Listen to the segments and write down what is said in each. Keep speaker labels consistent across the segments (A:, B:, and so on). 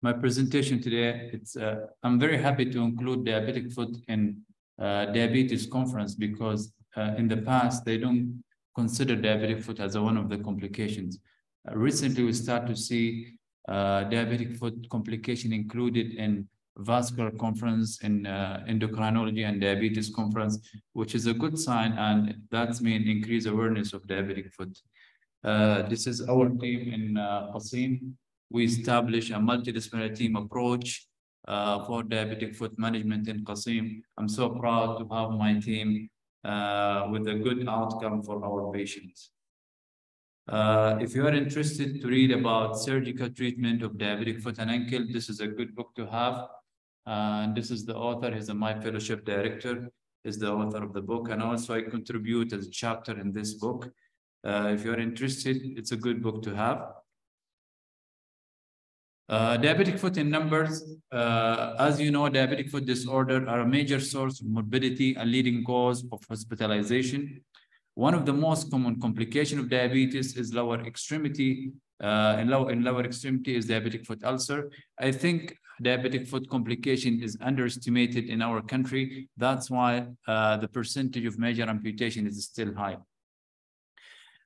A: my presentation today. I'm very happy to include diabetic foot in diabetes conference because in the past they don't consider diabetic foot as one of the complications. Recently, we start to see diabetic foot complication included in vascular conference, in endocrinology and diabetes conference, which is a good sign, and that's mean increased awareness of diabetic foot. This is our team in Qasim. We established a multidisciplinary team approach for diabetic foot management in Qasim. I'm so proud to have my team with a good outcome for our patients. If you are interested to read about surgical treatment of diabetic foot and ankle, this is a good book to have. And this is the author, he's my fellowship director, is the author of the book. And also I contribute as a chapter in this book. If you're interested, it's a good book to have. Diabetic foot in numbers. As you know, diabetic foot disorder are a major source of morbidity and leading cause of hospitalization. One of the most common complications of diabetes is lower extremity. In lower extremity is diabetic foot ulcer. I think diabetic foot complication is underestimated in our country. That's why the percentage of major amputation is still high.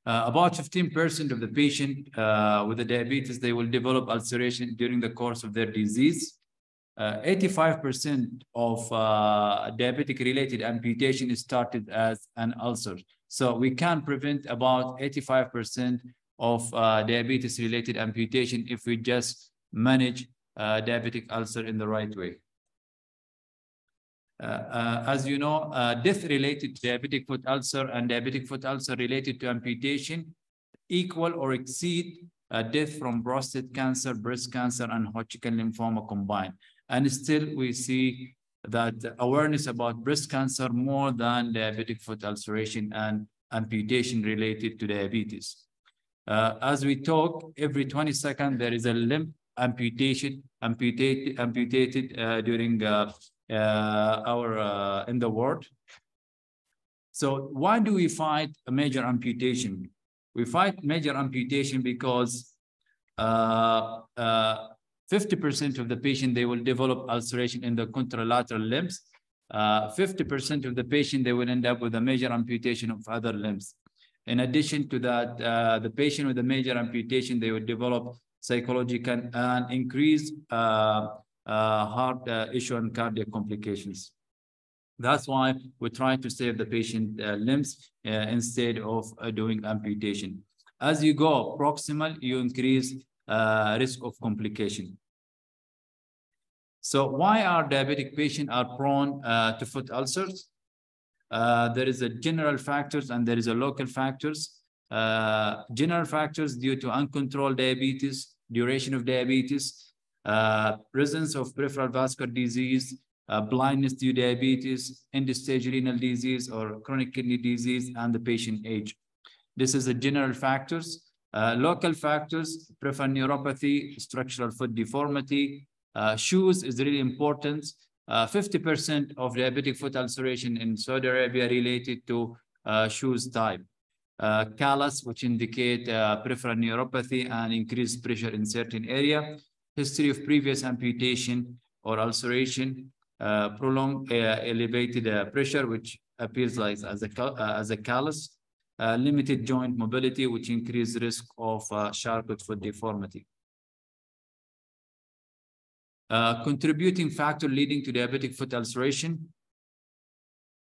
A: About 15% of the patient with the diabetes, they will develop ulceration during the course of their disease. 85% of diabetic-related amputation is started as an ulcer. So we can prevent about 85% of diabetes-related amputation if we just manage diabetic ulcer in the right way. As you know, death related to diabetic foot ulcer and diabetic foot ulcer related to amputation equal or exceed death from prostate cancer, breast cancer, and Hodgkin lymphoma combined. And still we see that awareness about breast cancer more than diabetic foot ulceration and amputation related to diabetes. As we talk, every 20 seconds, there is a limb amputation, amputated during in the world. So why do we fight a major amputation? We fight major amputation because 50% of the patient, they will develop ulceration in the contralateral limbs. 50% of the patient, they will end up with a major amputation of other limbs. In addition to that, the patient with a major amputation, they will develop psychological and increased heart issue and cardiac complications. That's why we try to save the patient limbs instead of doing amputation. As you go proximal, you increase risk of complication. So why are diabetic patients are prone to foot ulcers? There is a general factors and there is a local factors. General factors due to uncontrolled diabetes, duration of diabetes, presence of peripheral vascular disease, blindness due to diabetes, end-stage renal disease or chronic kidney disease, and the patient age. This is the general factors. Local factors, peripheral neuropathy, structural foot deformity. Shoes is really important. 50% of diabetic foot ulceration in Saudi Arabia related to shoes type. Callus, which indicate peripheral neuropathy and increased pressure in certain area. History of previous amputation or ulceration. Prolonged elevated pressure, which appears like as a callus. Limited joint mobility, which increased risk of Charcot foot deformity. Contributing factor leading to diabetic foot ulceration.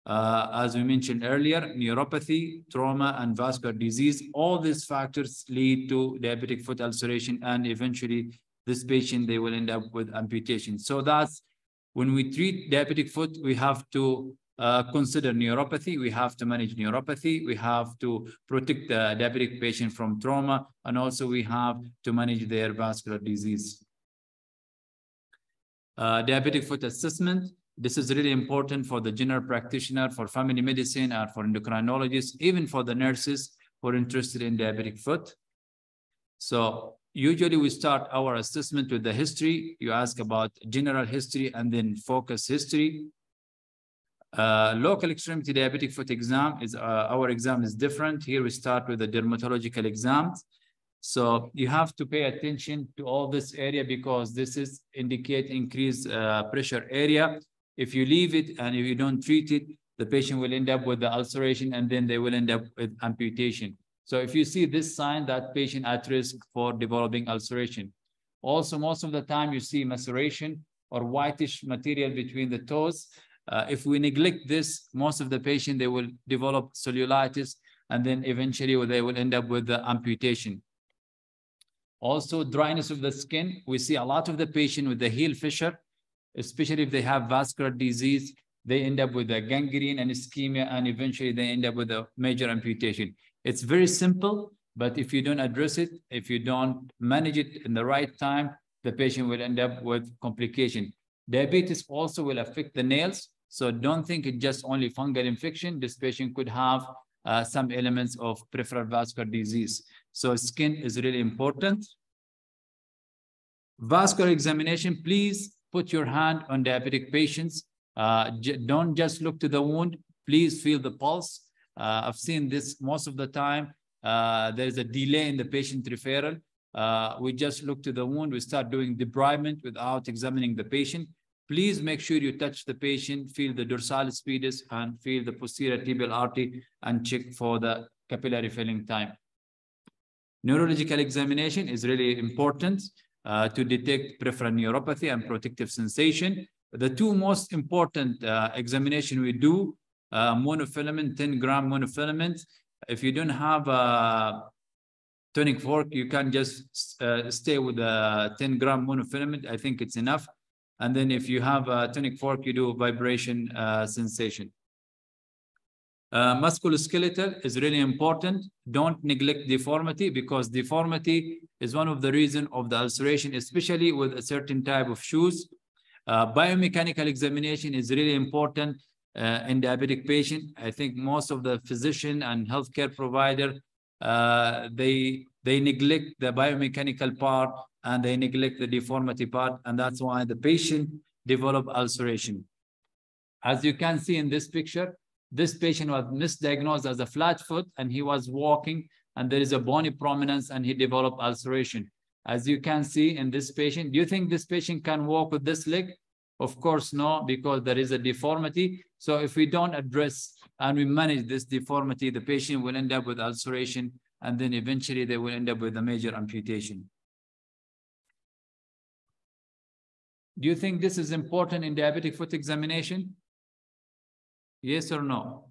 A: As we mentioned earlier, neuropathy, trauma, and vascular disease. All these factors lead to diabetic foot ulceration, and eventually this patient, they will end up with amputation. So that's when we treat diabetic foot, we have to consider neuropathy. We have to manage neuropathy. We have to protect the diabetic patient from trauma, and also we have to manage their vascular disease. Diabetic foot assessment. This is really important for the general practitioner, for family medicine, and for endocrinologists, even for the nurses who are interested in diabetic foot. So usually we start our assessment with the history. You ask about general history and then focus history. Local extremity diabetic foot exam is our exam is different. Here we start with the dermatological exams. So you have to pay attention to all this area because this is indicate increased pressure area. If you leave it and if you don't treat it, the patient will end up with the ulceration and then they will end up with amputation. So if you see this sign, that patient at risk for developing ulceration. Also, most of the time you see maceration or whitish material between the toes. If we neglect this, most of the patient, they will develop cellulitis and then eventually they will end up with the amputation. Also, dryness of the skin. We see a lot of the patient with the heel fissure, especially if they have vascular disease, they end up with a gangrene and ischemia, and eventually they end up with a major amputation. It's very simple, but if you don't address it, if you don't manage it in the right time, the patient will end up with complication. Diabetes also will affect the nails, so don't think it's just only fungal infection. This patient could have some elements of peripheral vascular disease. So skin is really important. Vascular examination, please put your hand on diabetic patients. Don't just look to the wound. Please feel the pulse. I've seen this most of the time. There's a delay in the patient referral. We just look to the wound. We start doing debridement without examining the patient. Please make sure you touch the patient, feel the dorsalis pedis, and feel the posterior tibial artery, and check for the capillary filling time. Neurological examination is really important to detect peripheral neuropathy and protective sensation. The two most important examination we do, monofilament, 10-gram monofilament. If you don't have a tonic fork, you can just stay with a 10-gram monofilament. I think it's enough. And then if you have a tonic fork, you do vibration sensation. Musculoskeletal is really important. Don't neglect deformity, because deformity is one of the reasons of the ulceration, especially with a certain type of shoes. Biomechanical examination is really important in diabetic patient. I think most of the physician and healthcare provider, they neglect the biomechanical part and they neglect the deformity part, and that's why the patient develop ulceration. As you can see in this picture, this patient was misdiagnosed as a flat foot and he was walking and there is a bony prominence and he developed ulceration. As you can see in this patient, do you think this patient can walk with this leg? Of course, no, because there is a deformity. So if we don't address and we manage this deformity, the patient will end up with ulceration and then eventually they will end up with a major amputation. Do you think this is important in diabetic foot examination? Yes or no?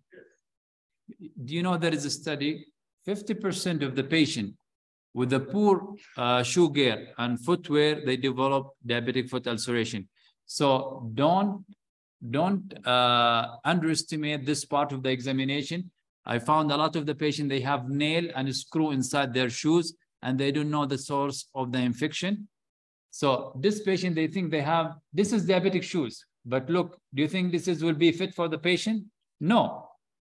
A: Do you know there is a study, 50% of the patient with the poor shoe gear and footwear, they develop diabetic foot ulceration. So don't underestimate this part of the examination. I found a lot of the patient, they have nail and screw inside their shoes and they don't know the source of the infection. So this patient, they think they have, this is diabetic shoes, but look, do you think this will be fit for the patient? No.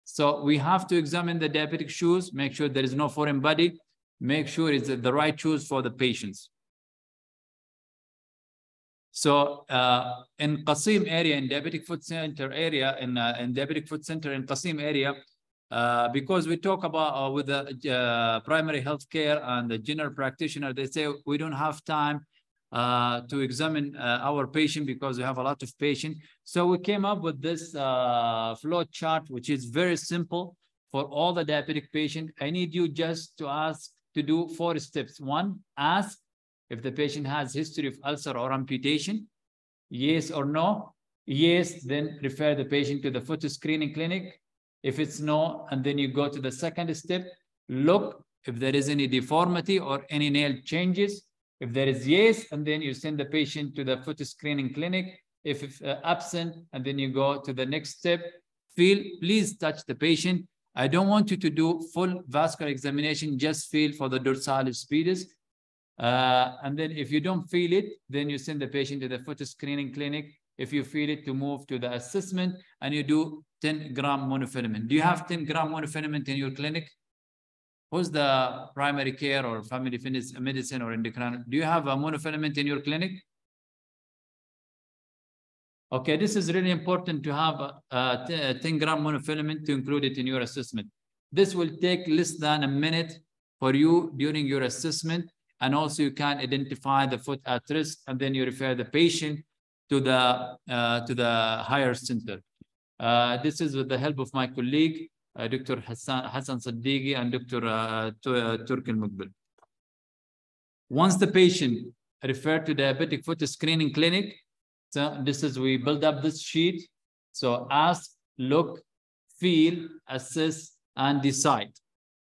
A: So we have to examine the diabetic shoes, make sure there is no foreign body, make sure it's the right shoes for the patients. So in Qasim area, in diabetic foot center area, in diabetic foot center in Qasim area, because we talk about with the primary health care and the general practitioner, they say we don't have time to examine our patient because we have a lot of patients. So we came up with this flow chart, which is very simple for all the diabetic patients. I need you just to ask to do 4 steps. 1, ask if the patient has history of ulcer or amputation. Yes or no? Yes, then refer the patient to the foot screening clinic. If it's no, and then you go to the 2nd step, look if there is any deformity or any nail changes. If there is yes, and then you send the patient to the foot screening clinic. If absent, and then you go to the next step. Please touch the patient. I don't want you to do full vascular examination, just feel for the dorsalis pedis. And then if you don't feel it, then you send the patient to the foot screening clinic. If you feel it, to move to the assessment and you do 10-gram monofilament. Do you have 10-gram monofilament in your clinic? Who's the primary care or family medicine or endocrine? Do you have a monofilament in your clinic? Okay, this is really important to have a 10-gram monofilament to include it in your assessment. This will take less than a minute for you during your assessment. And also you can identify the foot at risk, and then you refer the patient to the higher center. This is with the help of my colleague, Dr. Hassan Siddiqui and Dr. Turk al-Muqbil. Once the patient referred to diabetic foot screening clinic, so this is, we build up this sheet. So ask, look, feel, assess, and decide.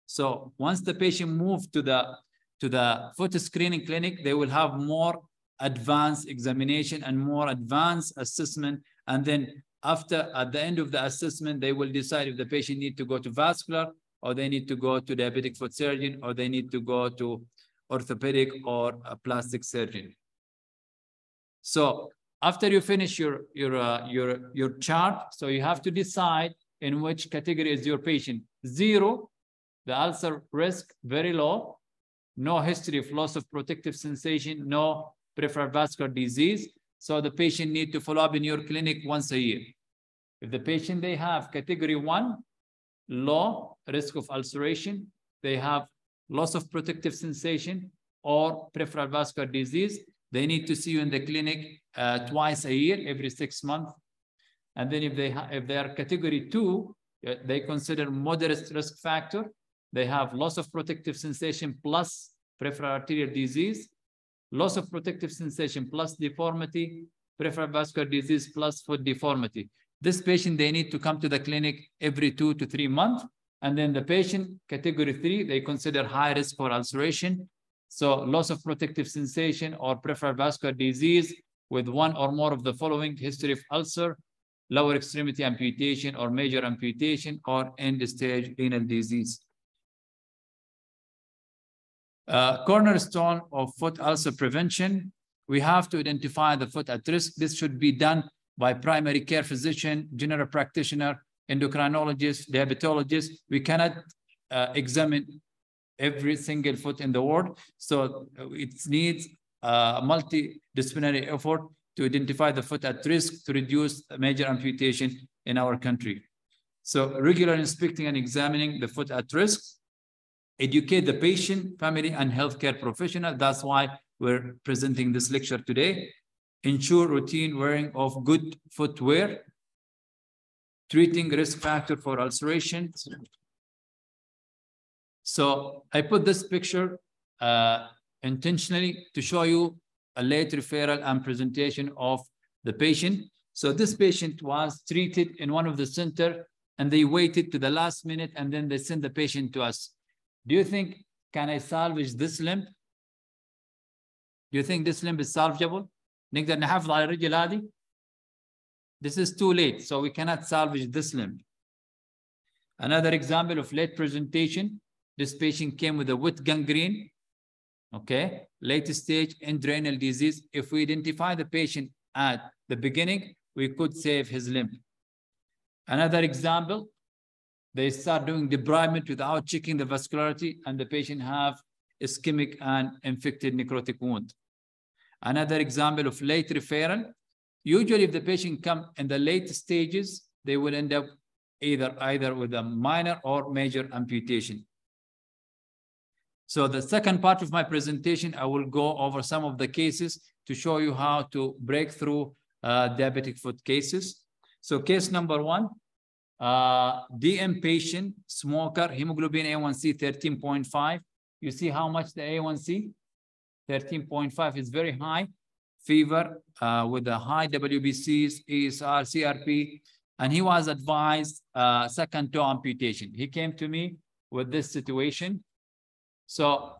A: So once the patient moves to the foot screening clinic, they will have more advanced examination and more advanced assessment. And then at the end of the assessment, they will decide if the patient needs to go to vascular, or they need to go to diabetic foot surgeon, or they need to go to orthopedic or a plastic surgeon. So after you finish your chart, so you have to decide in which category is your patient. 0, the ulcer risk very low, no history of loss of protective sensation, no peripheral vascular disease. So the patient need to follow up in your clinic once a year. If the patient, they have category 1, low risk of ulceration, they have loss of protective sensation or peripheral vascular disease, they need to see you in the clinic twice a year, every 6 months. And then if they are category 2, they consider moderate risk factor. They have loss of protective sensation plus peripheral arterial disease, loss of protective sensation plus deformity, peripheral vascular disease plus foot deformity. This patient, they need to come to the clinic every 2 to 3 months. And then the patient, category 3, they consider high risk for ulceration. So loss of protective sensation or peripheral vascular disease with 1 or more of the following: history of ulcer, lower extremity amputation or major amputation, or end-stage renal disease. Cornerstone of foot ulcer prevention, we have to identify the foot at risk. This should be done by primary care physician, general practitioner, endocrinologist, diabetologist. We cannot examine every single foot in the world. So it needs a multidisciplinary effort to identify the foot at risk to reduce major amputation in our country. So regular inspecting and examining the foot at risk, educate the patient, family, and healthcare professional. That's why we're presenting this lecture today. Ensure routine wearing of good footwear, treating risk factor for ulceration. So I put this picture intentionally to show you a late referral and presentation of the patient. So this patient was treated in one of the center, and they waited to the last minute, and then they sent the patient to us. Do you think, can I salvage this limb? Do you think this limb is salvageable? نقدر نحافظ على الرجل هذه? This is too late, so we cannot salvage this limb. Another example of late presentation, this patient came with a wet gangrene, okay, late stage end-renal disease. If we identify the patient at the beginning, we could save his limb. Another example, they start doing debridement without checking the vascularity, and the patient have ischemic and infected necrotic wound. Another example of late referral, usually if the patient come in the late stages, they will end up either with a minor or major amputation. So the second part of my presentation, I will go over some of the cases to show you how to break through diabetic foot cases. So case number 1, DM patient, smoker, hemoglobin A1C 13.5. You see how much the A1C? 13.5 is very high. Fever with the high WBCs, ESR, CRP, and he was advised second toe amputation. He came to me with this situation. So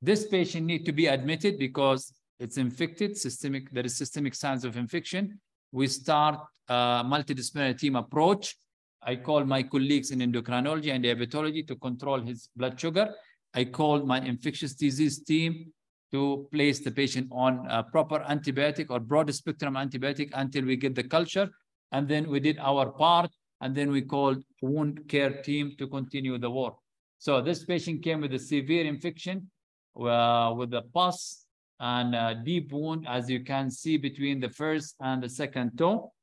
A: this patient needs to be admitted because it's infected, systemic. There is systemic signs of infection. We start a multidisciplinary team approach. I call my colleagues in endocrinology and diabetology to control his blood sugar. I called my infectious disease team to place the patient on a proper antibiotic or broad spectrum antibiotic until we get the culture. And then we did our part, and then we called wound care team to continue the work. So this patient came with a severe infection with a pus and a deep wound, as you can see, between the first and the second toe.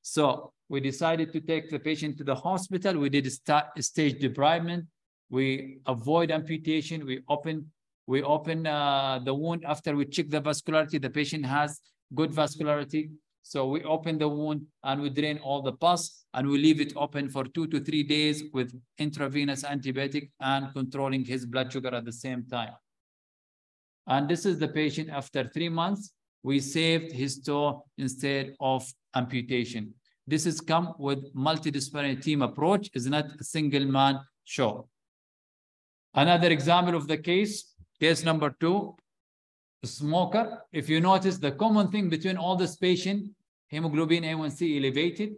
A: So we decided to take the patient to the hospital. We did a stage debridement, We avoid amputation. We open the wound after we check the vascularity. The patient has good vascularity. So we open the wound and we drain all the pus and we leave it open for 2 to 3 days with intravenous antibiotic and controlling his blood sugar at the same time. And this is the patient after 3 months. We saved his toe instead of amputation. This has come with multidisciplinary team approach. It's not a single man show. Another example of the case number 2, smoker. If you notice, the common thing between all this patient, hemoglobin A1C elevated,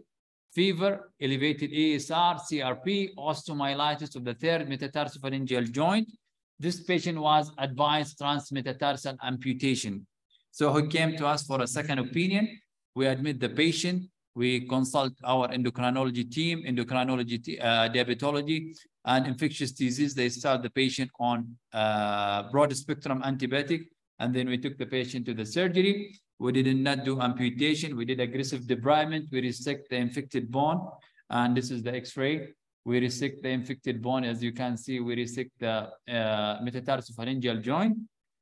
A: fever, elevated ASR, CRP, osteomyelitis of the third metatarsopharyngeal joint. This patient was advised transmetatarsal amputation. So he came to us for a second opinion. We admit the patient. We consult our endocrinology team, diabetology, and infectious disease. They start the patient on broad spectrum antibiotic, and then we took the patient to the surgery. We did not do amputation. We did aggressive debridement. We resect the infected bone, and this is the X-ray. We resect the infected bone. As you can see, we resect the metatarsopharyngeal joint,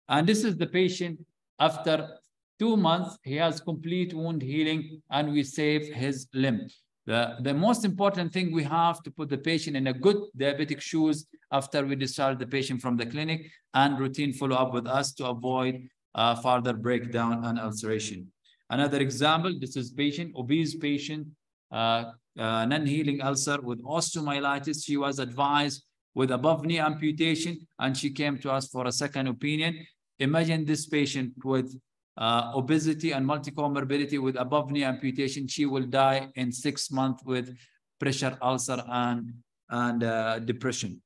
A: and this is the patient after 2 months. He has complete wound healing, and we save his limb. The most important thing, we have to put the patient in a good diabetic shoes after we discharge the patient from the clinic, and routine follow-up with us to avoid further breakdown and ulceration. Another example, this is patient, obese patient, non-healing ulcer with osteomyelitis. She was advised with above knee amputation, and she came to us for a second opinion. Imagine this patient with obesity and multi-comorbidity with above knee amputation. She will die in 6 months with pressure ulcer and depression.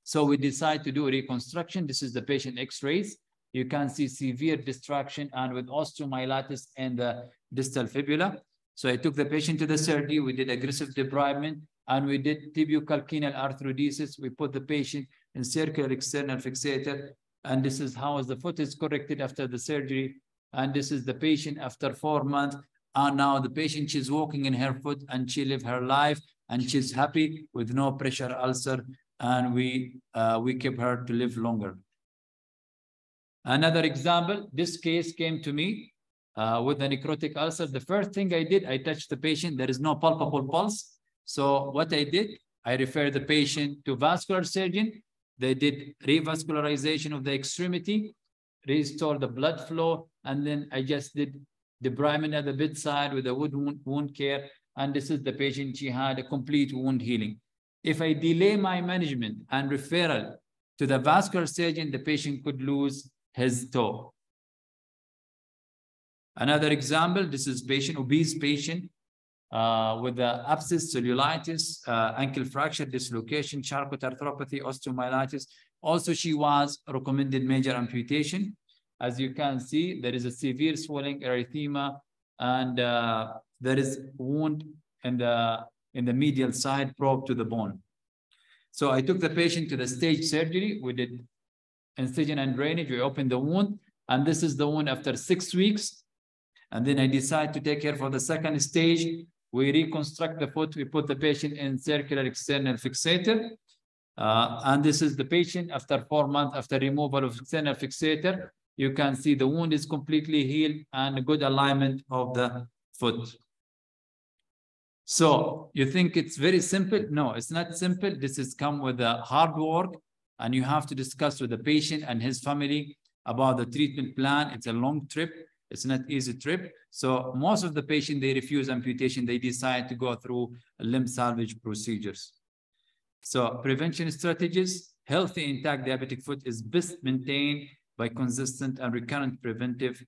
A: So we decide to do reconstruction. This is the patient X-rays. You can see severe distraction and with osteomyelitis in the distal fibula. So I took the patient to the surgery. We did aggressive debridement, and we did tibiocalcaneal arthrodesis. We put the patient in circular external fixator, and this is how the foot is corrected after the surgery. And this is the patient after 4 months. And now the patient, she's walking in her foot, and she lived her life, and she's happy with no pressure ulcer, and we kept her to live longer. Another example, this case came to me with a necrotic ulcer. The first thing I did, I touched the patient. There is no palpable pulse. So what I did, I referred the patient to vascular surgeon. They did revascularization of the extremity, restored the blood flow, and then I just did debridement at the bedside with the wound care. And this is the patient. She had a complete wound healing. If I delay my management and referral to the vascular surgeon, the patient could lose his toe. Another example, this is patient, obese patient with the abscess, cellulitis, ankle fracture, dislocation, Charcot arthropathy, osteomyelitis. Also, she was recommended major amputation. As you can see, there is a severe swelling, erythema, and there is wound in the medial side probe to the bone. So I took the patient to the stage surgery. We did incision and drainage. We opened the wound, and this is the wound after 6 weeks. And then I decided to take her for the second stage. We reconstruct the foot. We put the patient in circular external fixator. And this is the patient after 4 months after removal of external fixator. You can see the wound is completely healed and a good alignment of the foot. So you think it's very simple? No, it's not simple. This has come with a hard work, and you have to discuss with the patient and his family about the treatment plan. It's a long trip. It's not an easy trip. So most of the patients, they refuse amputation. They decide to go through limb salvage procedures. So prevention strategies, healthy intact diabetic foot is best maintained by consistent and recurrent preventive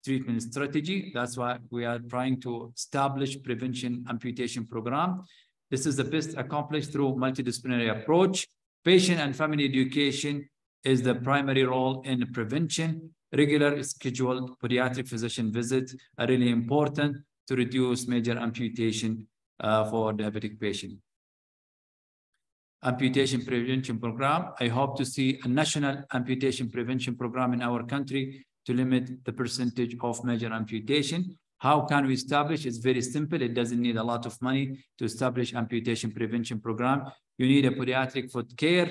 A: treatment strategy. That's why we are trying to establish prevention amputation program. This is the best accomplished through multidisciplinary approach. Patient and family education is the primary role in prevention. Regular scheduled pediatric physician visits are really important to reduce major amputation for diabetic patients. Amputation prevention program. I hope to see a national amputation prevention program in our country to limit the percentage of major amputation. How can we establish? It's very simple. It doesn't need a lot of money to establish amputation prevention program. You need a pediatric foot care,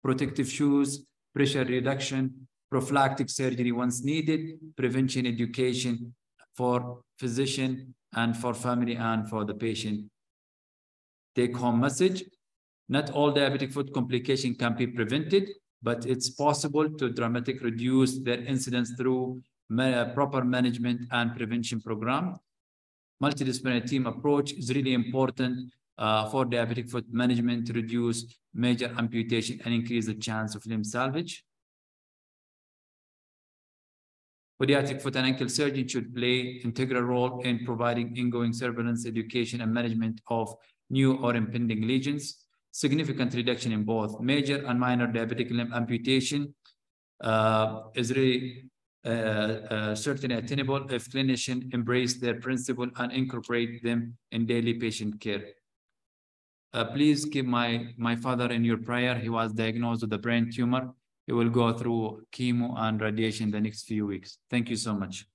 A: protective shoes, pressure reduction, prophylactic surgery once needed, prevention education for physician and for family and for the patient. Take home message: not all diabetic foot complications can be prevented, but it's possible to dramatically reduce their incidence through proper management and prevention program. Multidisciplinary team approach is really important for diabetic foot management to reduce major amputation and increase the chance of limb salvage. Pediatric foot and ankle surgeon should play an integral role in providing ongoing surveillance, education, and management of new or impending lesions. Significant reduction in both major and minor diabetic limb amputation is really certainly attainable if clinicians embrace their principle and incorporate them in daily patient care. Please keep my father in your prayer. He was diagnosed with a brain tumor. He will go through chemo and radiation the next few weeks. Thank you so much.